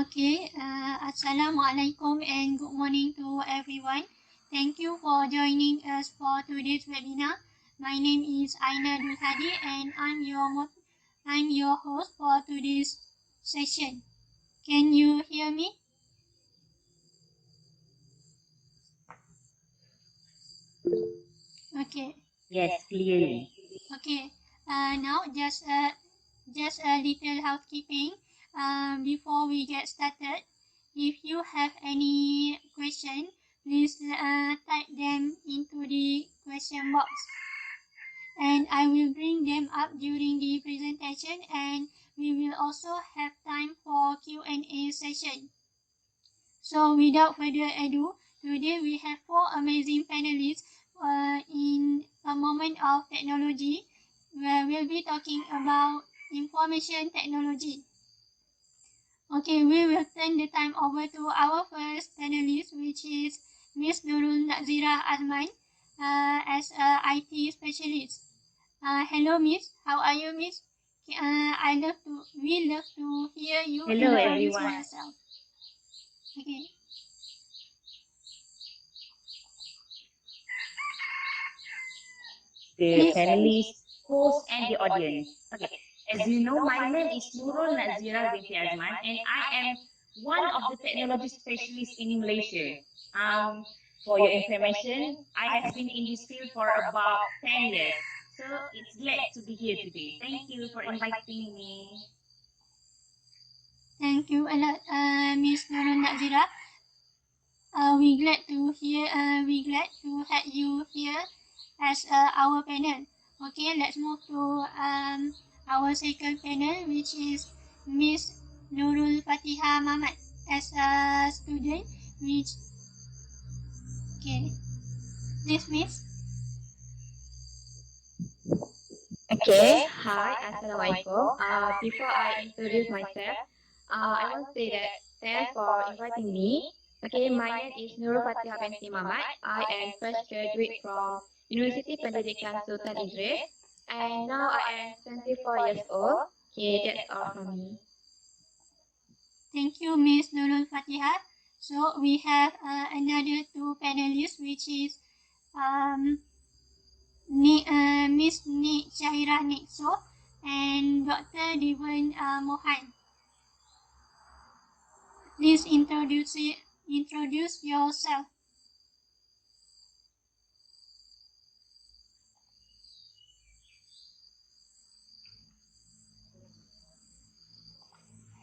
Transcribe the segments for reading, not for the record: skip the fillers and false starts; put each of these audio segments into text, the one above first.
Okay, Assalamualaikum and good morning to everyone. Thank you for joining us for today's webinar. My name is Aina Dulhadi and I'm your host for today's session. Can you hear me? Okay. Yes, clearly. Okay. Now just a little housekeeping. Before we get started, if you have any question, please type them into the question box, and I will bring them up during the presentation, and we will also have time for Q&A session. So without further ado, today we have four amazing panelists in a moment of technology, where we'll be talking about information technology. Okay, we will turn the time over to our first panelist, which is Ms. Nurul Nazira Azman, as a IT specialist. Hello, Miss. How are you, Miss? We love to hear you Hello, introduce everyone. yourself. Okay. The panelists, host, and the audience. Okay, as you know, my name is Nurul Nazira binti Azman, and I am one of the technology specialists in Malaysia. For your information, I have been in this field for about 10 years, so it's glad to be here today. Thank you for inviting me. Thank you a lot, Miss Nurul Nazira. We glad to have you here as our panel. Okay, let's move to our second panel, which is Miss Nurul Fatiha Mamat as a student. Okay, please, Miss. Okay, hi, Assalamualaikum. Before I introduce myself, I want to say that thanks for inviting me. Okay, my name is Nurul Fatihah binti Mamat. I am fresh graduate from University Pendidikan Sultan Idris, and now I am 24 years old. Okay, that's all from me. Thank you, Miss Nurul Fatiha. So we have another two panelists, which is Miss Syahira Nexo and Dr. Devan Mohan. Please introduce yourself.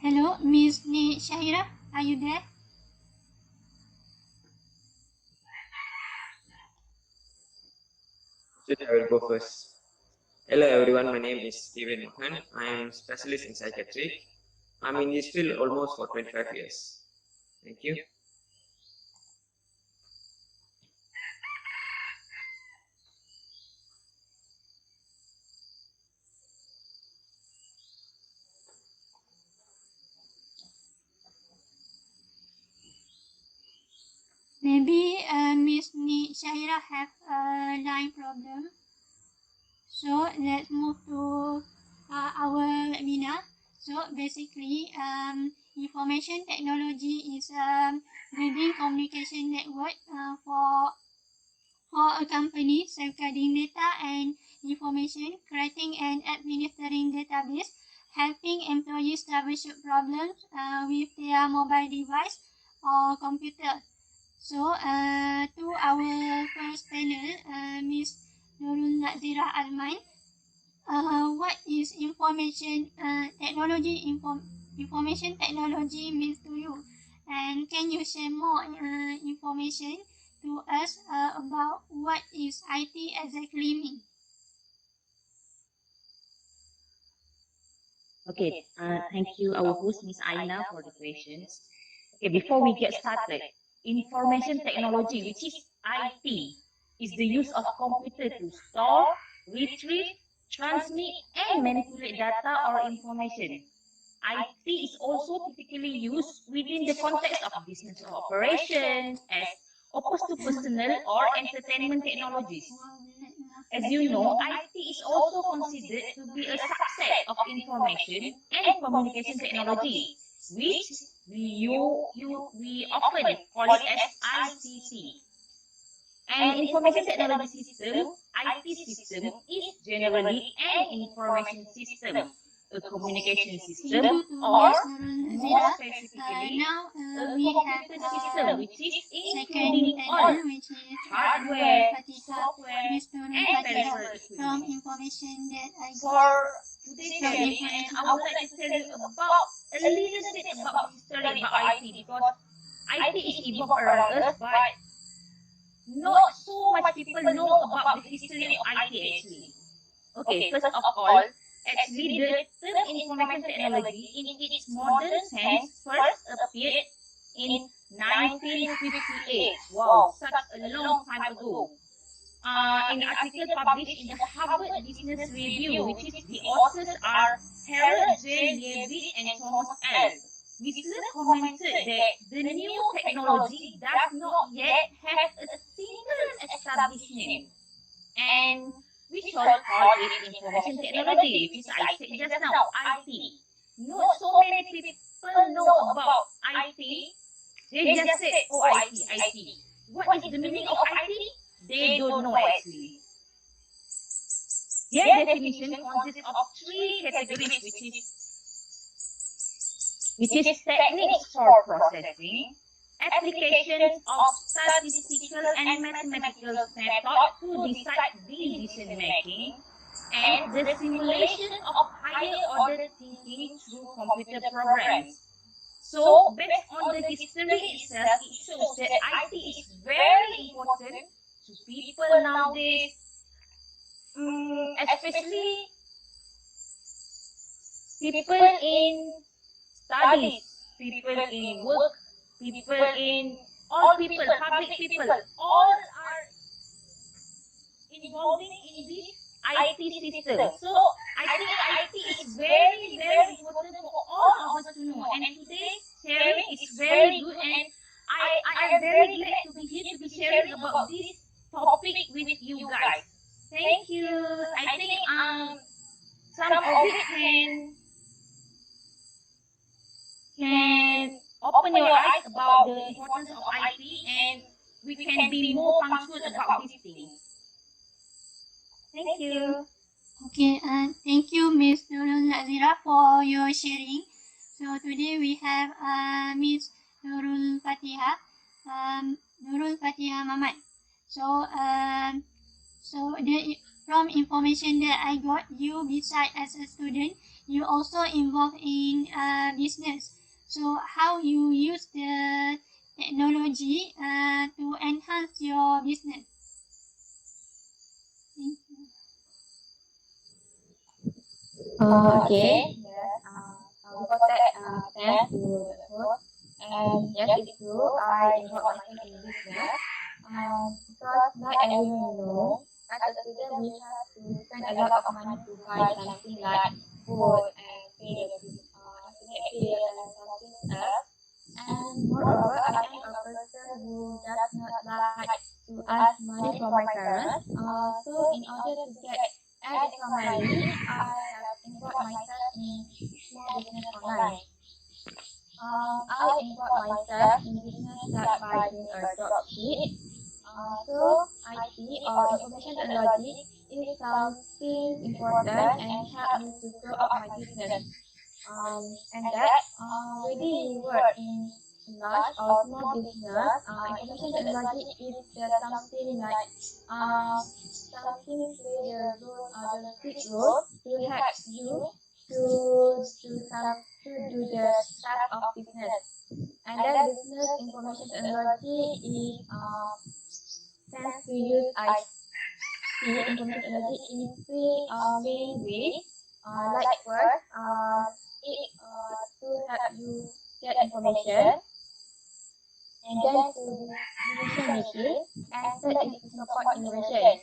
Hello, Miss Syahira, are you there? Should I will go first? Hello everyone, my name is Steven Mohan. I am specialist in psychiatric. I'm in this field almost for 25 years. Thank you. Maybe Miss Syahira have a line problem. So let's move to our webinar. So basically, information technology is building communication network for a company, safeguarding data and information, creating and administering database, helping employees troubleshoot problems with their mobile device or computer. So, to our first panel, Ms. Nurul Nazira Alman, what is information technology? Information technology means to you, and can you share more information to us about what is IT exactly mean? Okay, thank you, our host, Miss Aina, for the questions. Okay, before we get started, information technology, which is IT, is the use of computer to store, retrieve, transmit, and manipulate data or information. IT is also typically used within the context of business operations as opposed to personal or entertainment technologies. As you know, IT is also considered to be a subset of information and communication technology, which we often call it as ICT. An information technology system, IT system, is generally an information system, a communication Thank system, you to or Miss Nurul more Zira. specifically, Now a we have computer system which is second including all panel, which is hardware, Fatiha, software, Miss Nurul and Fatiha. peripheral From equipment. information that I got For today's from sharing, and information I would like to tell you about a little bit about the history about IT, because IT is evolved around us, but not so much people know about the history of IT actually. Okay, first of all, actually the term information technology in its modern sense first appeared in 1958. Wow, such a long time ago. In an article published in the Harvard Business Review, which is the authors are Harold J. Leavitt and Thomas L. Whistler commented that the new technology does not yet have a single established name, and we shall call it information technology, which is I said just now, IT. Not so many people know about IT. They just said, oh, IT, IT. What is the meaning of IT? They don't know actually. Their definition consists of three categories, which is techniques for processing, applications of statistical and mathematical methods to decide decision making, and the simulation of higher order thinking through computer programs. So, based on the history itself, it shows that IT is very important to people nowadays, especially people in studies, people in work, people in all people, public people, all are involving in this IT system. So I think IT is very, very important for all of us to know. And today's sharing is very good, and I am very glad to be here to be sharing about this topic with you guys. Thank you. I think some of it can open your eyes about the importance of IT, and we can be more punctual about these things. Thank you. Okay, thank you, Miss Nurul Zira, for your sharing. So today we have Miss Nurul Fatiha, Nurul Fatiha Mamat. So from information that I got, you beside as a student, you also involved in business. So how you use the technology to enhance your business? Thank you. Okay. Yes. Before that, thanks to the host. And yes, it's true. I involve myself in business. Because like everyone know, as a student, we have to spend a lot of money to buy something like food and pay the internet bill and something else. And moreover, I am a person who does not like to ask money from my parents. So in order to get extra money, I have involved myself in small business online. I involved myself in business like by doing a drop ship. So IT or information technology is something important and help me to grow up my business. And that whether you work in large or small business, information technology is the something like something play the role or the big role to help you to do the start of business. And then business information technology is tends to use IT information technology in three main ways. Like first, it to help you get information, and then to decision making, and third is to support innovation.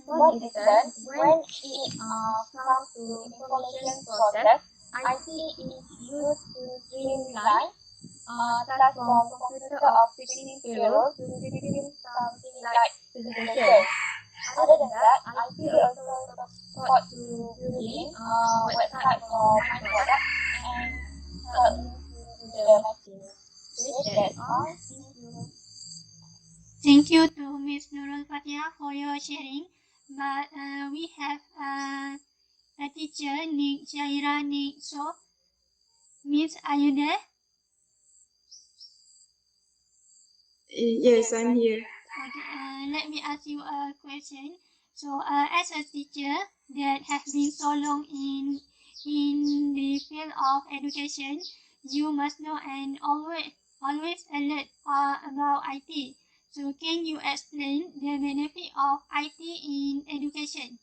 For instance, when it comes to information process, IT is used to streamline tasks from computer or picking payroll to scripting something like presentation. Other than that, IT also support to building website for my product and help me to do the Great, that's all. Thank you. Thank you to Ms. Nurul Fatia for your sharing. But we have a teacher named Shaira Nik. So, Miss, are you there? Yes, I'm here. Okay, let me ask you a question. So, as a teacher that has been so long in the field of education, you must know and always alert about IT. So, can you explain the benefit of IT in education?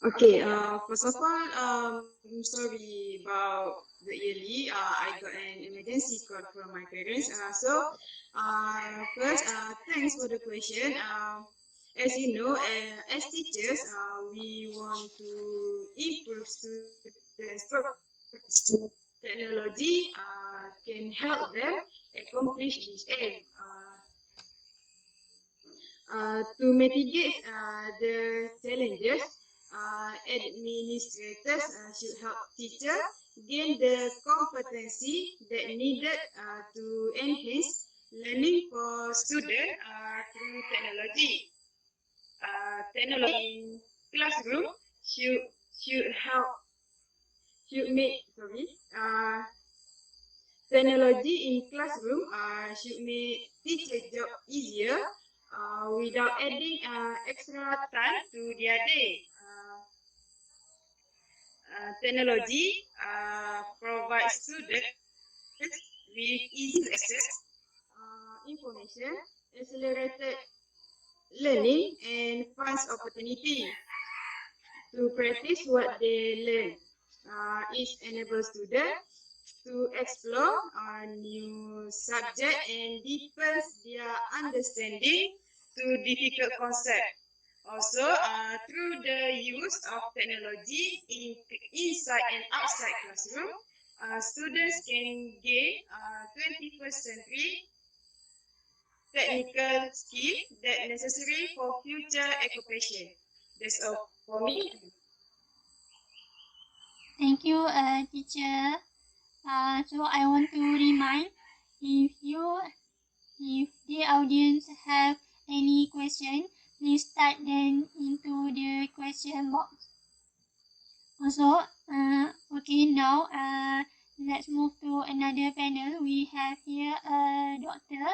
Okay, first of all, sorry about the yearly. I got an emergency call from my parents. First, thanks for the question. As you know, as teachers, we want to improve students' progress. Technology can help them accomplish this aim. To mitigate the challenges, administrators should help teachers gain the competency that needed to enhance learning for students through technology. Technology in classroom should should help should make sorry. Technology in classroom should make teacher job easier without adding extra time to their day. Technology provides students with easy to access information, accelerated learning, and finds opportunity to practice what they learn. It enables students to explore a new subject and deepens their understanding to difficult concepts. Also, through the use of technology inside and outside classroom, students can gain 21st century technical skill that necessary for future occupation. That's all for me. Thank you, teacher. So I want to remind if the audience have any question, please type them into the question box. Also, okay, now let's move to another panel. We have here a Dr.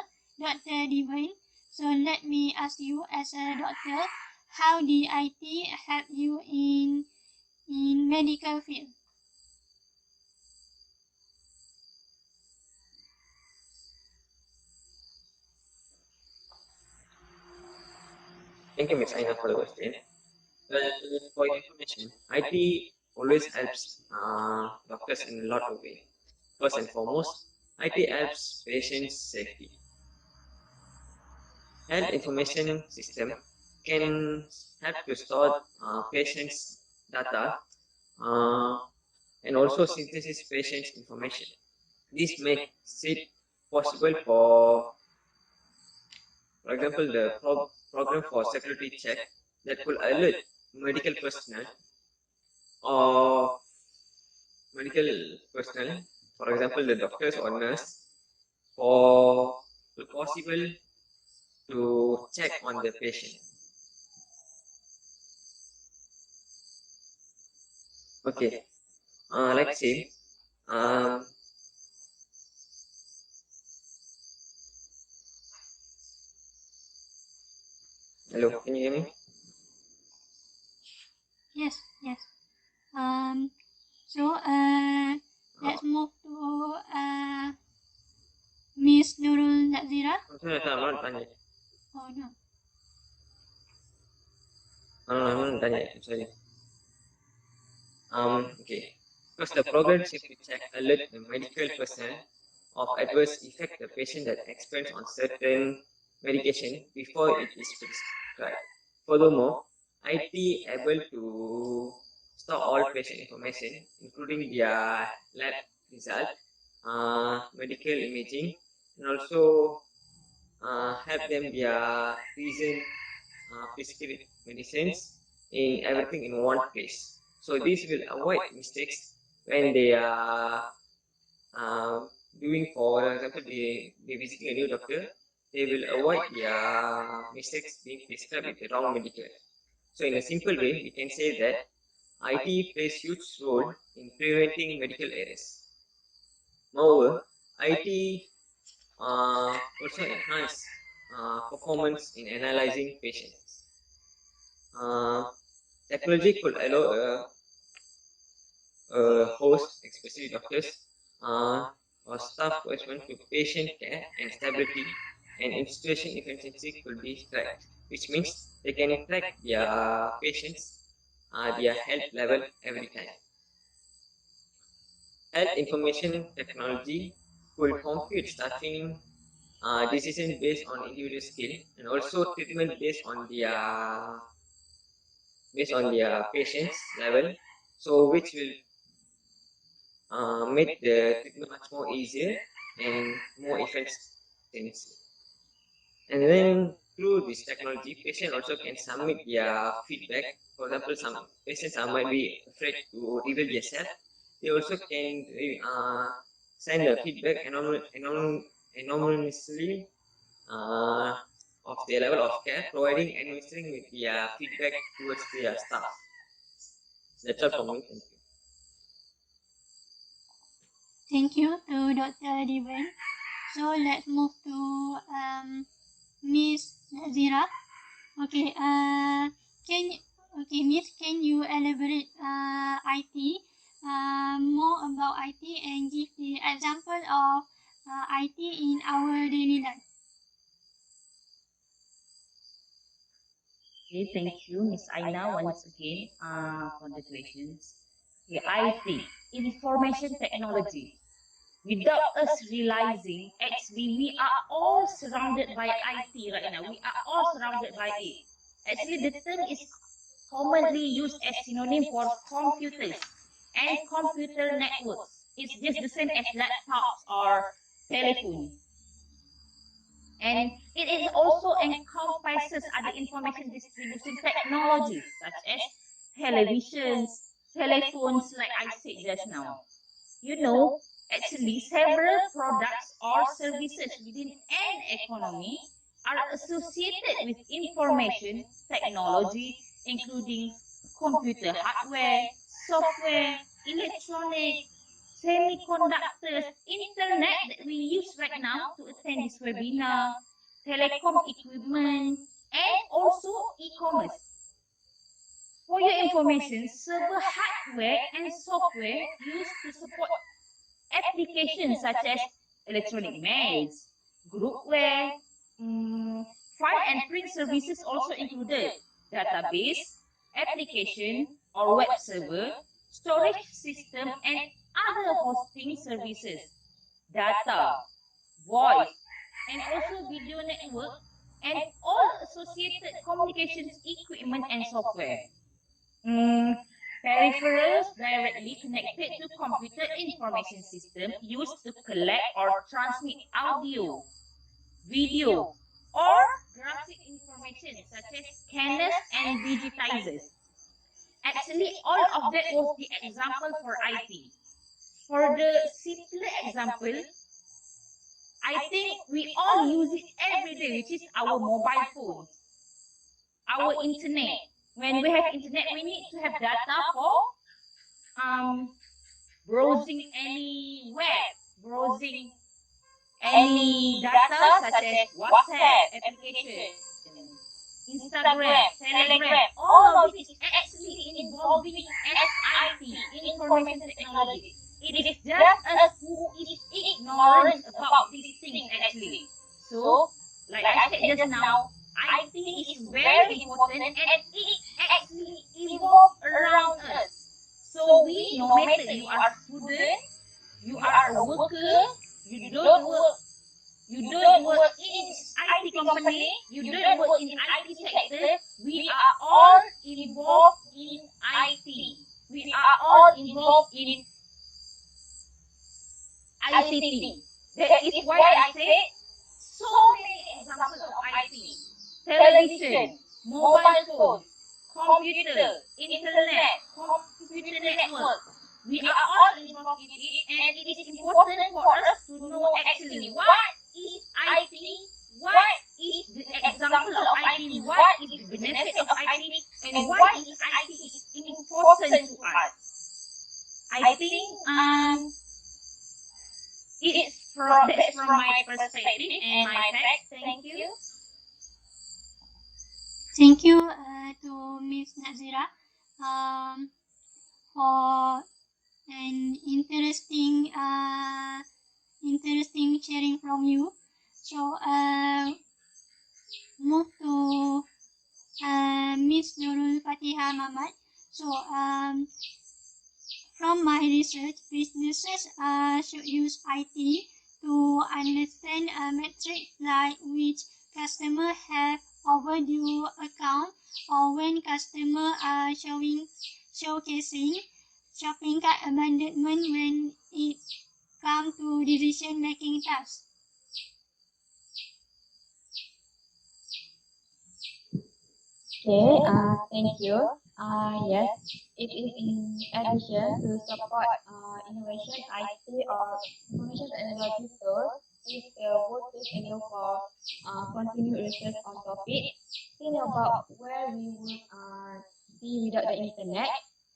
Divine. So let me ask you, as a doctor, how did IT help you in medical field? Thank you, Ms. Aina, for the question. Well, for your information, IT always helps doctors in a lot of ways. First and foremost, IT helps patients' safety. Health information system can help to store patients' data uh, and also synthesis patients' information. This makes it possible for example, the program for security check that could alert medical personnel or medical personnel, for example, the doctors or nurse, for the possible to check on the patient. Okay, like say, hello, can you hear me? Yes, yes. So let's move to Miss Nurul Nazira. I'm not tanya. Oh no. I'm not tanya. I'm sorry. Okay. Because the program seems to check alert the medical personnel of adverse effect the patient that experience on certain medication before it is prescribed. Furthermore, IT able to store all patient information, including their lab result, medical imaging, and also help them their recent prescribed medicines in everything in one place. So this will avoid mistakes when they are doing, for example, they visiting a new doctor. They will avoid their mistakes being prescribed with the wrong medicare. So in a simple way, we can say that IT plays huge role in preventing medical errors. Moreover, IT also enhance performance in analyzing patients. Technology could allow a host, especially doctors, or staff correspond to patient care and stability, and institution efficiency could be tracked, which means they can track their patients, their health level every time. Health information technology could compute staffing decision based on individual skill, and also treatment based on their patient's level, so which will make the treatment much more easier and more efficiency. And then through this technology, patient also can submit their feedback. For example, some patients might be afraid to reveal themselves. They also can send a feedback anonymously uh, of their level of care, providing and administering with their feedback towards their staff. That's all from me. Thank you. Thank you to Dr. Divan. So let's move to Miss Zira. Okay, Miss, can you elaborate IT more about IT and give the example of IT in our daily life? Okay, thank you, Miss Aina, once again for the questions. Okay, IT, information technology. Without us realizing, actually, we are all surrounded by IT right now. We are all surrounded by it. Actually, the term is commonly used as synonym for computers and computer networks. It's just the same as laptops or telephone. And it is also encompasses other information distribution technologies such as televisions, telephones, like I said just now. You know, actually, several products or services within an economy are associated with information technology, including computer hardware, software, electronic, semiconductors, internet that we use right now to attend this webinar, telecom equipment, and also e-commerce. For your information, server hardware and software used to support applications such as electronic mails, groupware, file and print services also included, database, application or web server, storage system, and other hosting services, data, voice, and also video network, and all associated communications equipment and software. Mm, Peripherals directly connected to computer information system used to collect or transmit audio, video, or graphic information such as scanners and digitizers. Actually, all of that was the example for IT. For the simpler example, I think we all use it every day, which is our mobile phones, our internet. When we have internet, we need to have data for um, browsing any web, browsing any data such as WhatsApp application, Instagram, Telegram, all of it is actually involving SIT, information technology. It is just us who is ignorant about these things actually. So, like I said just now, IT is very important and it actually evolves around us. So no matter you are student, you are a worker, you don't work you don't work in IT company, you don't work in IT sector, we are all involved in IT. We are all involved in ICT. That is why I said so many examples of IT. Television, mobile phone, computer, internet, computer network. We are all involved in it, and it is important for us to know actually what is IT, what is the example of IT, what is the benefit of IT, and why is IT is important to us. I think that's from my perspective and my facts. Thank you. Thank you to Miss Nazira for an interesting sharing from you. So move to Miss Nurul Fatiha Mamat. So from my research, businesses should use IT to understand metrics like which customer have overdue account or when customer are showcasing shopping cart abandonment when it come to decision making tasks. Okay, thank you. Yes, it is in addition to support innovation, IT or information technology tools is the workplace area for continued research on topic. Think about where we would be without the internet.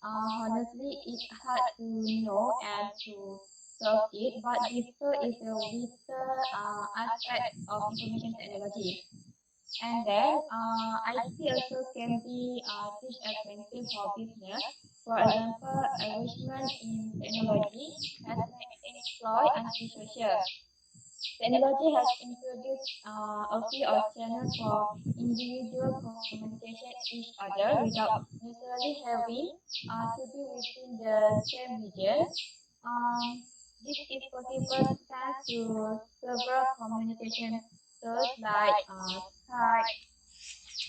Honestly, it's hard to know and to solve it, but deeper is the vital aspect of information technology. And then IT also can be disadvantage for business. For example, investment in technology has made employee antisocial. Technology has introduced a few of channels for individual communication each other without necessarily having to be within the same region. Um, this is possible thanks to several communication tools like Skype,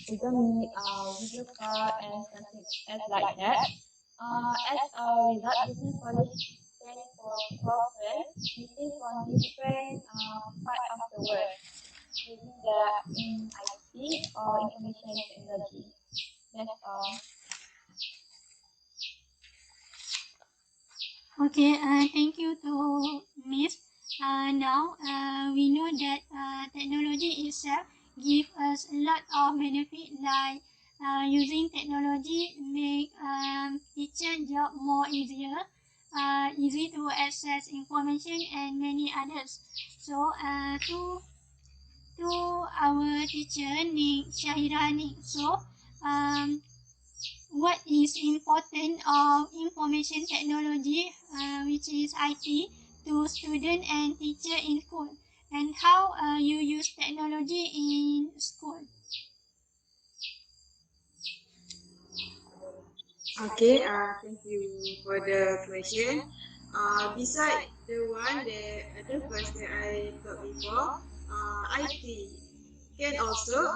Google Meet, video call, and something else like that. As a result, business colleagues can cooperate meeting from different part of the world using the IT or information technology. That's all. Okay, thank you to Miss. Now we know that technology itself gives us a lot of benefit like using technology make teacher job more easier, easy to access information and many others. So to our teacher Nick Shahira Nick. So what is important of information technology, which is IT, to student and teacher in school, and how you use technology in school. Okay, thank you for the question. Beside the one the first that I thought before, IT can also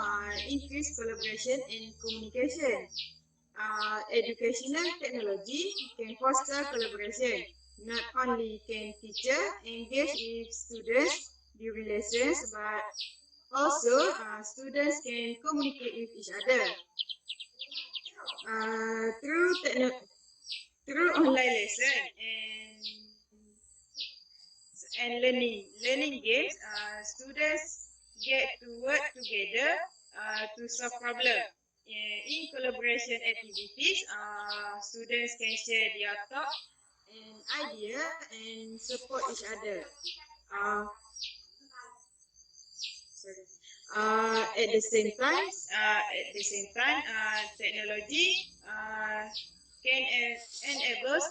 increase collaboration and communication. Educational technology can foster collaboration. Not only can teacher engage with students during lessons, but also students can communicate with each other through online lesson and learning games. Students get to work together to solve problem. In collaboration activities, students can share their thought and idea and support each other. Uh, Sorry. At the same time, technology can enables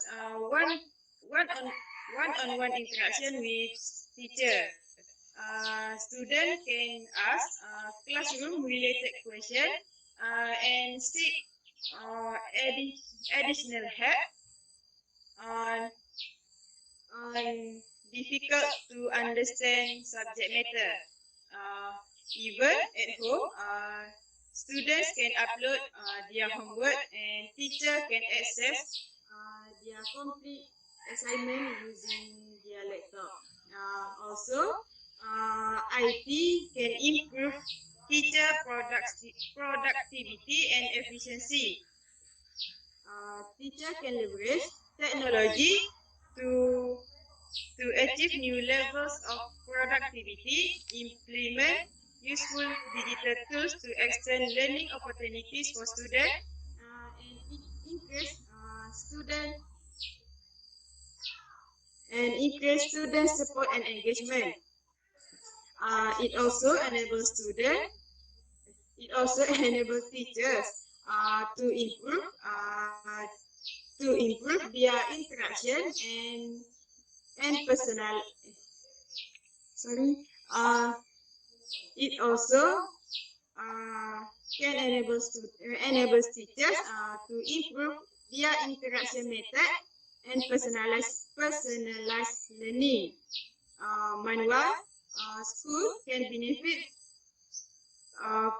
one on one-on-one interaction with teacher. Student can ask classroom-related question and seek additional help on difficult to understand subject matter. Uh, Even at home, students can upload their homework and teacher can access their complete assignment using their laptop. Also, IT can improve teacher productivity and efficiency. teacher can leverage technology to achieve new levels of productivity, implement useful digital tools to extend learning opportunities for students, and increase student support and engagement. It also enables students. It also enables teachers to improve their interaction and personal. Sorry. It also can enables teachers to improve their interaction method and personalized learning. Meanwhile, school can benefit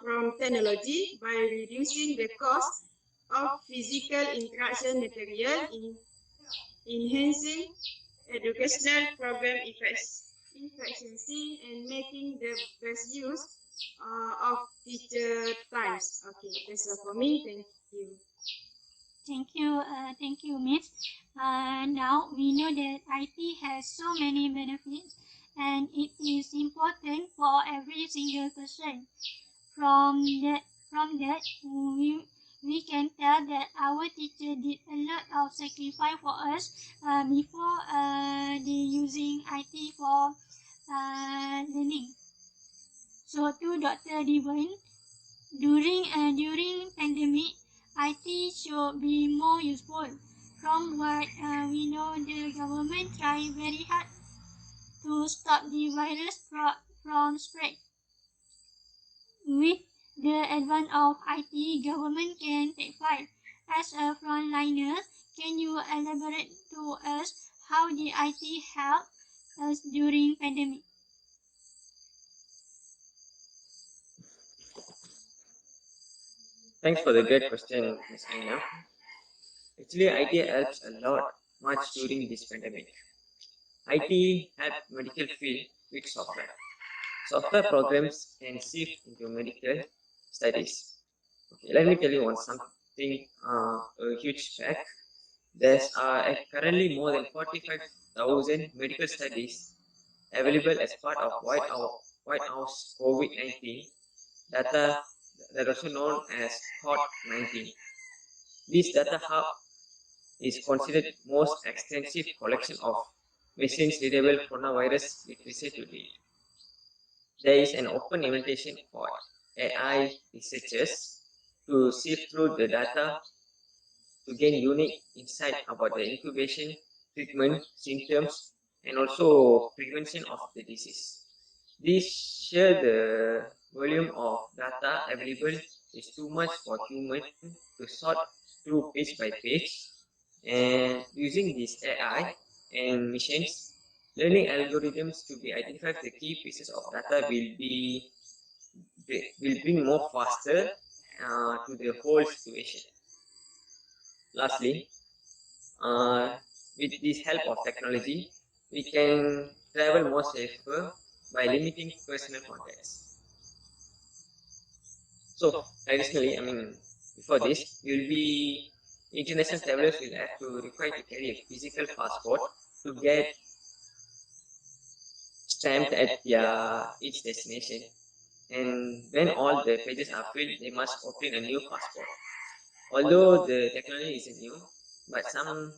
from technology by reducing the cost of physical interaction material, enhancing educational program efficiency, and making the best use of teacher times. Okay, that's all for me. Thank you. Thank you, Miss. Now we know that IT has so many benefits, and it is important for every single person. From that, we can tell that our teacher did a lot of sacrifice for us before they using IT for learning. So to Dr. Diwan, during pandemic, IT should be more useful. From what we know, the government tried very hard to stop the virus from spread. With the advent of IT, government can take part. As a frontliner, can you elaborate to us how the IT helped us during pandemic? Thanks for the great question, Ms. Aina. Actually, IT helps a lot, much during this pandemic. IT helped medical field with software. Software programs can shift into medical studies. Okay, let me tell you one something, a huge fact. There's currently more than 45,000 medical studies available as part of White House COVID-19 data, that also known as COT-19. This data hub is considered most extensive collection of machine-readable coronavirus literature to date. There is an open invitation for AI researchers to sift through the data to gain unique insight about the incubation, treatment, symptoms, and also prevention of the disease. This sheer the volume of data available is too much for human to sort through page by page, and using this AI and machines learning algorithms to be identified the key pieces of data will bring more faster to the whole situation. Lastly, uh, with this help of technology, we can travel more safer by limiting personal contacts. So, additionally, before this, you'll be international travelers will have to require to carry a physical passport to get stamped at their each destination. And when all the pages are filled, they must obtain a new passport. Although the technology isn't new, but some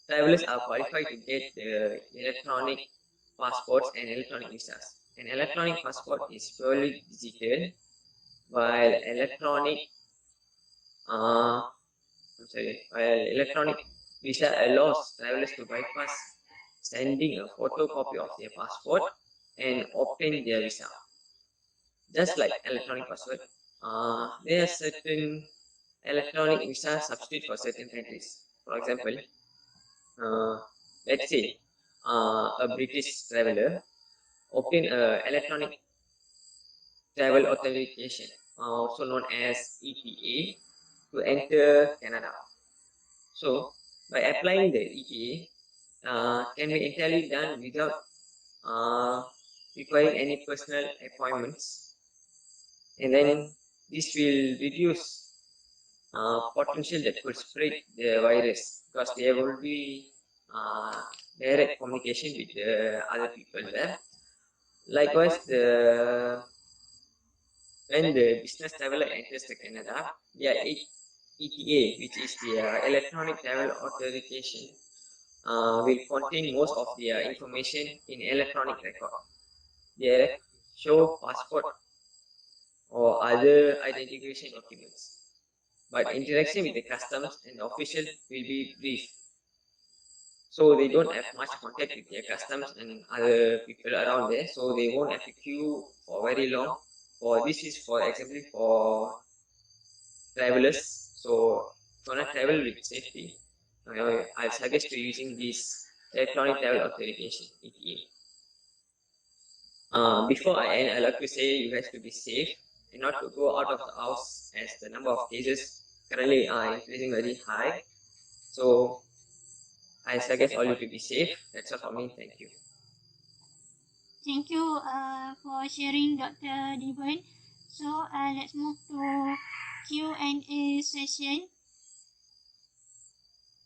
travelers are qualified to get the electronic passports and electronic visas. An electronic passport is purely digital, while uh, electronic visa allows travelers to bypass sending a photocopy of their passport and obtain their visa. Just like electronic passport, there are certain electronic visa substitute for certain countries. For example, uh, let's say a British traveler obtain a electronic travel authentication, also known as ETA, to enter Canada. So, by applying the ETA, can be entirely done without uh, requiring any personal appointments, and then this will reduce potential that could spread the virus because they have already direct communication with the other people there. Likewise, when the business traveler enters the Canada, their ETA, which is the Electronic Travel Authentication, will contain most of their information in electronic record. They show passport or other identification documents. But interaction with the customs and the official will be brief. So they don't have much contact with their customs and other people around there. So they won't have to queue for very long. For this is for example for travelers. So if you want to travel with safety, I suggest to using this electronic travel authentication ETA. Before I end, I like to say you guys to be safe and not to go out of the house as the number of cases currently are increasing very high. So I suggest all you to be safe. That's all for me. Thank you. Thank you for sharing, Dr. Devon. So let's move to Q&A session.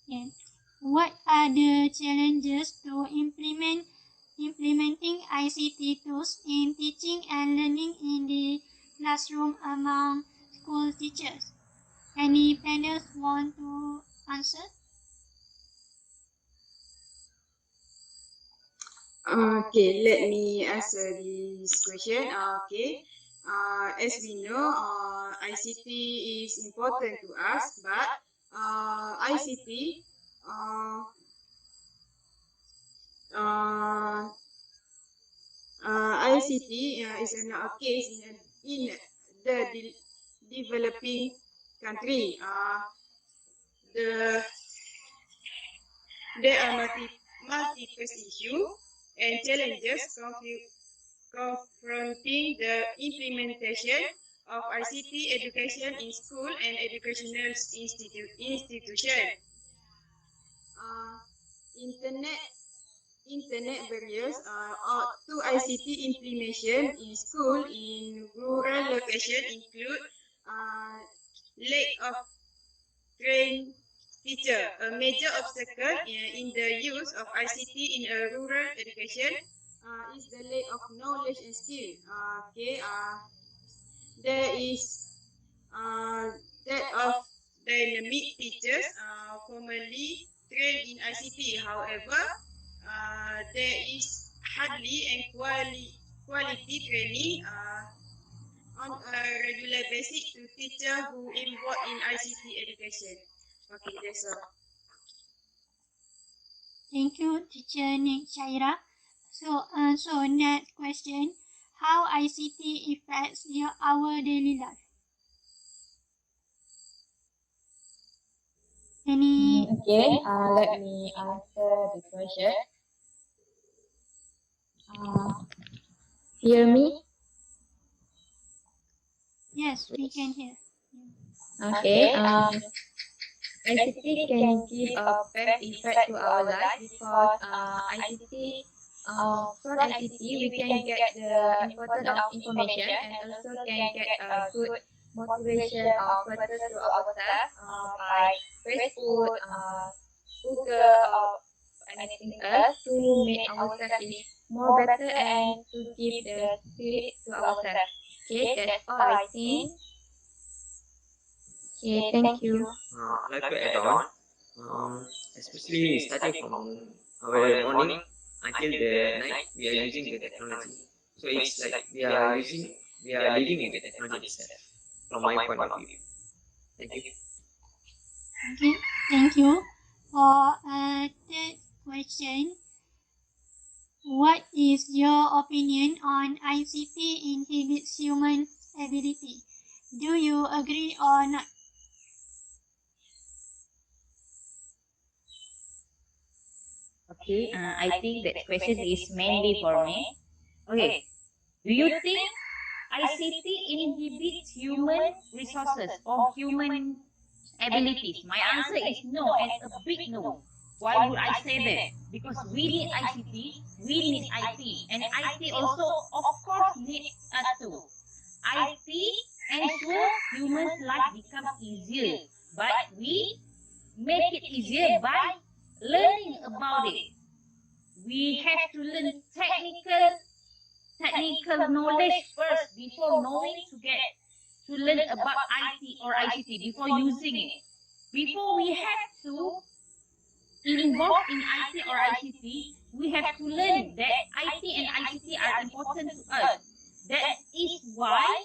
Yeah. What are the challenges to implementing ICT tools in teaching and learning in the classroom among school teachers? Any panelists want to answer? Okay, let me answer this question. Okay, as we know, ICT is important to us, but ICT, uh, uh, ICT is not a case in the developing country. The There are multiple issues and challenges confronting the implementation of ICT education in school and educational institution. Uh, internet internet barriers to ICT implementation in school in rural location include lack of trained teacher. A major obstacle in the use of ICT in a rural education is the lack of knowledge and skill. There is uh, that of dynamic teachers formerly trained in ICT. However, there is hardly and quality training on a regular basis to teachers who involved in ICT education. Okay, that's all. Thank you, Teacher Nik Shaira. So next question: how ICT affects our daily life? Any? Okay, let me answer the question. Hear me? Yes, we can hear. Okay. ICT can give a best effect to our life because ICT, from ICT, we can get the important of information and also can get a good motivation or purpose to ourselves by Facebook, Google, or anything else to make ourselves is more better and to give the spirit to ourselves. Okay, that's all I think. Okay, thank you. I'd like to add on, especially starting from our morning until the night, we are using the technology. So it's like we are living with the technology itself, from my point of view. Thank you. Okay, thank you. For third question, what is your opinion on ICT inhibits human ability? Do you agree or not? Okay, I think that question is mainly for me. Okay, do you think ICT inhibits human resources or human abilities? My answer is no, and a big no. Why would I say that? Because we need ICT, we need IT, and IT also, of course, need us too. IT ensure humans' life become easier. but we make it easier by learning about it. We have to learn technical knowledge first before knowing to learn about IT or ICT before using it. Before we have to involve in IT or ICT, we have to learn that IT and ICT are important to us. That is why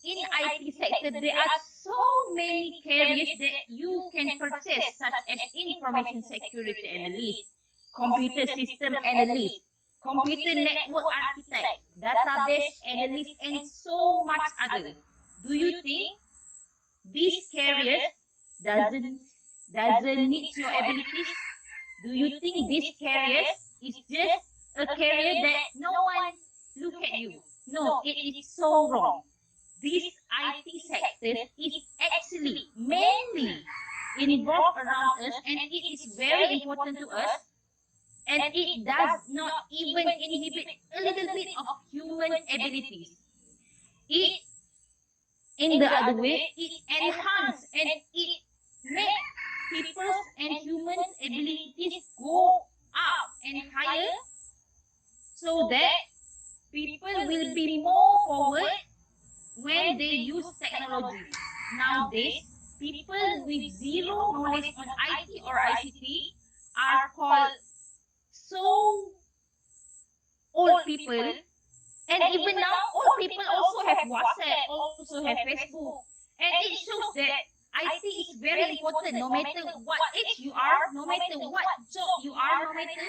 in IT sector there are so many careers that you can purchase, such as information security analyst, computer system analyst, computer network architect, database analyst, and so much other. Do you think these careers doesn't need your abilities? Do you think this career is just a career that no one look at you? No, it is so wrong. This IT sector is actually mainly involved around us, and it is very important to us, and it does not even inhibit a little bit of human abilities. It, in the other way, it enhances and it makes people's and humans' abilities go up and higher, so that people will be more forward when they use technology. Nowadays, people with zero knowledge on IT or ICT are called so old people. And even now, old people also have WhatsApp, also have Facebook. And it shows that IT is very important no matter what age you are, no matter what job you are, no matter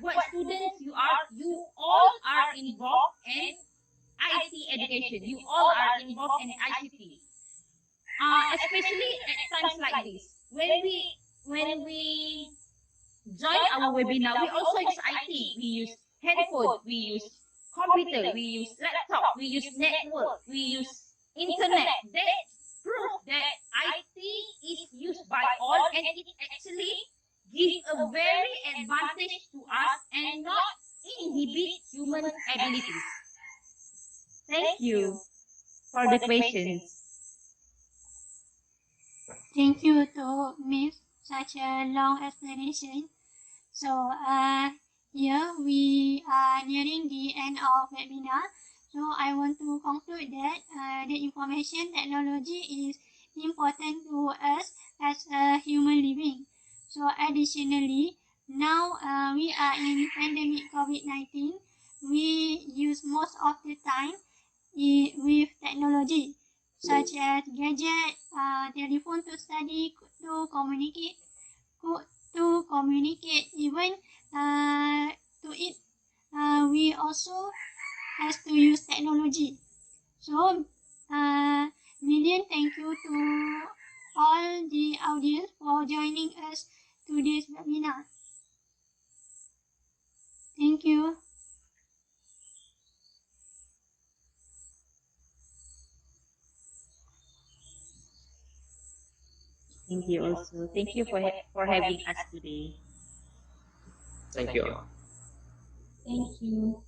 what students you are, you all are involved in IT education. You all are involved in ICT. Especially at times like this, when we join our webinar, we also use IT. We use handphone, we use computer, we use laptop, we use network, we use internet. That proves that IT is used by all, and it actually gives a very advantage to us and not inhibit human abilities. Thank you for the questions. Thank you to Miss such a long explanation. So here we are nearing the end of webinar. So I want to conclude that the information technology is important to us as a human living. So additionally, now we are in pandemic COVID-19. We use most of the time with technology, such as gadget, telephone to study, to communicate, even to eat. We also has to use technology. So, million thank you to all the audience for joining us today's webinar. Thank you. Thank you also. Thank you for having us today. Thank you all. Thank you.